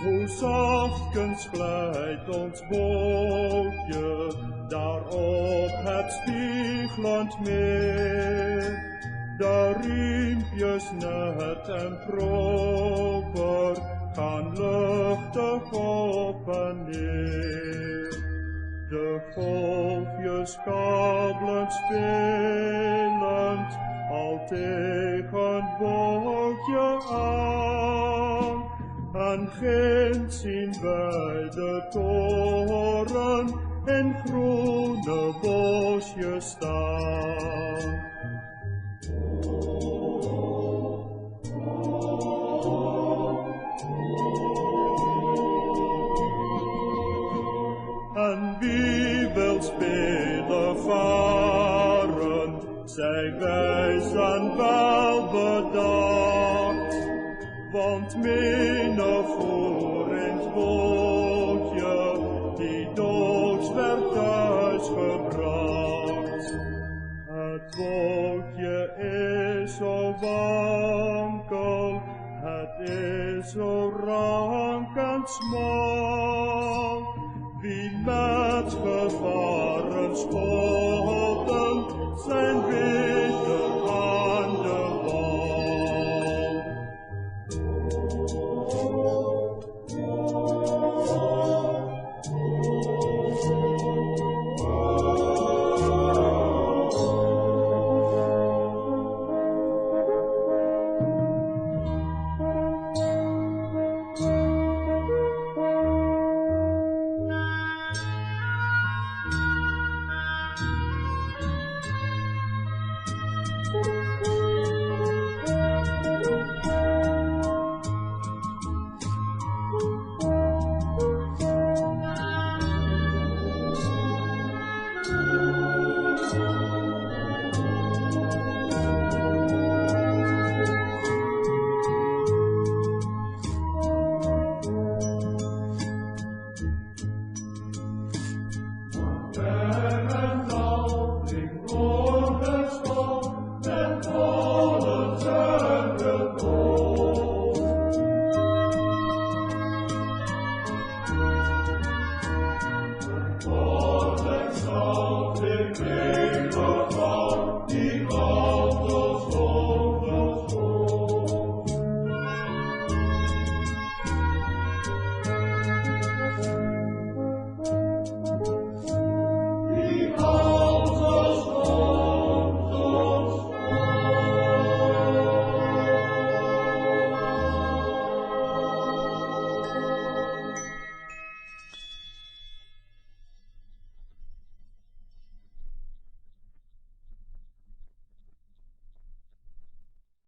Hoe zachtkens glijdt ons bootje daar op het spiegelend meer. De riempjes net en proper gaan luchtig op en neer. De golfjes kabbelend spelend al tegen het bootje aan. En ginds zien wij de toren in groene bosjes staan. En wie wil spelen varen, zij wijs en wel bedacht. Want mene voor in het bootje, die doods werd thuisgebracht. Het bootje is zo wankel, het is zo rank en smal. Wie met gevaren schoten zijn